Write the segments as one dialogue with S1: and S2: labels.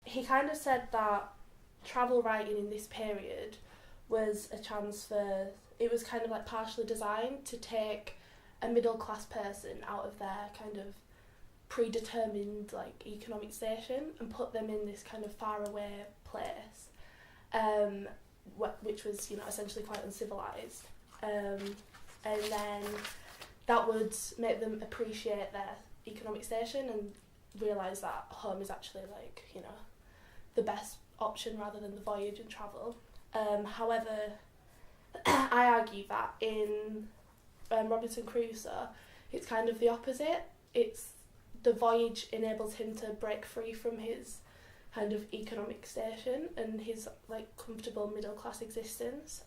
S1: he kind of said that travel writing in this period was a chance for, it was kind of like partially designed to take a middle class person out of their kind of predetermined like economic station and put them in this kind of far away place, which was, you know, essentially quite uncivilized, and then that would make them appreciate their economic station and realise that home is actually, like, you know, the best option rather than the voyage and travel. However, I argue that in Robinson Crusoe, it's kind of the opposite. It's the voyage enables him to break free from his kind of economic station and his like comfortable middle class existence,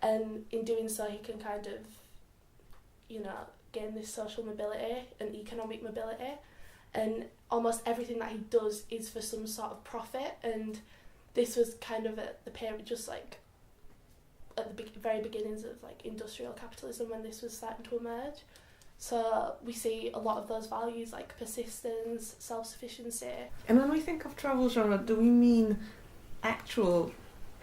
S1: and in doing so he can kind of, you know, gain this social mobility and economic mobility, and almost everything that he does is for some sort of profit. And this was kind of at the period, just like at the very beginnings of like industrial capitalism, when this was starting to emerge. So we see a lot of those values like persistence, self-sufficiency.
S2: And when we think of travel genre, do we mean actual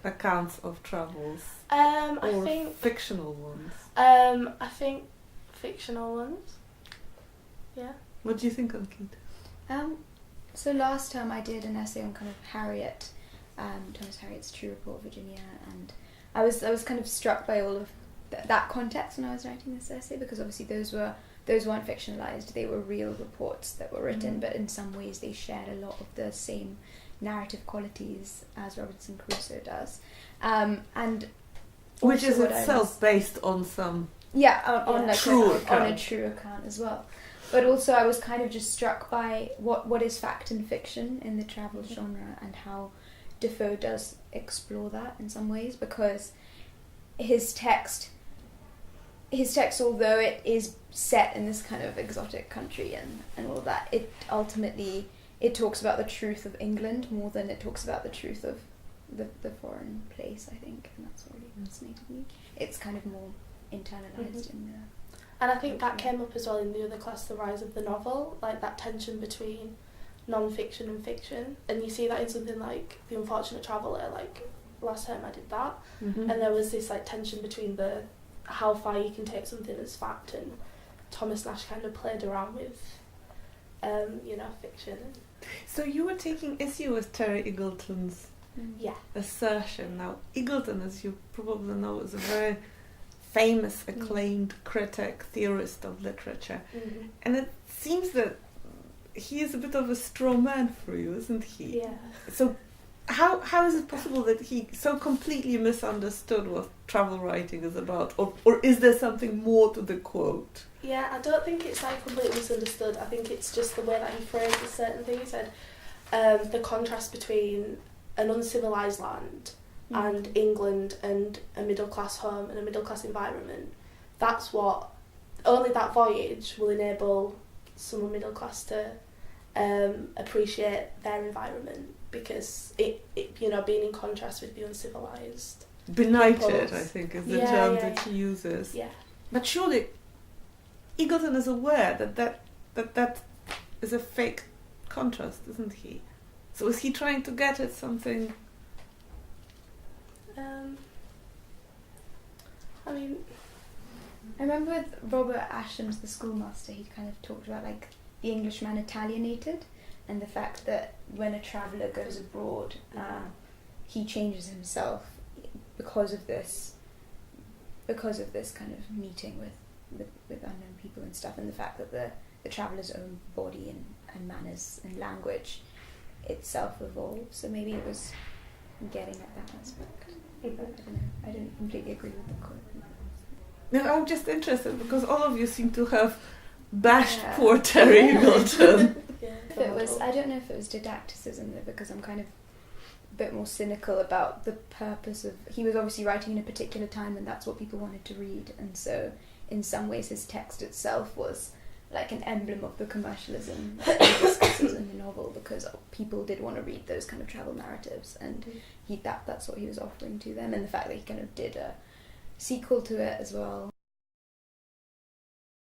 S2: accounts of travels
S1: I
S2: or
S1: think
S2: fictional ones?
S1: I think fictional ones. Yeah.
S2: What do you think, Ankit?
S3: So last time I did an essay on kind of Harriet, Thomas Harriet's True Report, Virginia, and I was kind of struck by all of that context when I was writing this essay, because obviously those weren't fictionalized, they were real reports that were written, but in some ways they shared a lot of the same narrative qualities as Robinson Crusoe does, and
S2: which is itself based on some
S3: on a true account as well. But also I was kind of just struck by what is fact and fiction in the travel genre, and how Defoe does explore that in some ways, because his text, although it is set in this kind of exotic country and all that, it ultimately talks about the truth of England more than it talks about the truth of the foreign place, I think, and that's what really fascinated me. It's kind of more internalized in the...
S1: And I think that came up as well in the other class, The Rise of the Novel, like that tension between non-fiction and fiction. And you see that in something like The Unfortunate Traveller, like last time I did that. And there was this like tension between how far you can take something as fact, and Thomas Nash kind of played around with, you know, fiction.
S2: So you were taking issue with Terry Eagleton's assertion. Now, Eagleton, as you probably know, is a very famous, acclaimed critic, theorist of literature. And it seems that he is a bit of a straw man for you, isn't he?
S1: Yeah.
S2: So how is it possible that he so completely misunderstood what travel writing is about? Or is there something more to the quote?
S1: Yeah, I don't think it's like completely misunderstood. I think it's just the way that he phrases certain things. He said the contrast between an uncivilised land and England and a middle class home and a middle class environment. That's what, only that voyage will enable someone middle class to appreciate their environment, because it you know, being in contrast with the uncivilised.
S2: Benighted, I think, is the term that he uses.
S1: Yeah.
S2: But surely Eagleton is aware that is a fake contrast, isn't he? So is he trying to get at something?
S1: I mean,
S3: I remember with Robert Ascham's The Schoolmaster, he kind of talked about like the Englishman Italianated, and the fact that when a traveller goes abroad, he changes himself because of this kind of meeting with unknown people and stuff, and the fact that the traveller's own body and manners and language itself evolves. So maybe it was getting at that aspect. But I don't know. I didn't completely agree with the quote.
S2: No, I'm just interested because all of you seem to have bashed poor Terry Eagleton.
S3: I don't know if it was didacticism though, because I'm kind of a bit more cynical about the purpose of... He was obviously writing in a particular time, and that's what people wanted to read, and so in some ways his text itself was like an emblem of the commercialism that he discusses in the novel, because people did want to read those kind of travel narratives, and that's what he was offering to them, and the fact that he kind of did a sequel to it as well.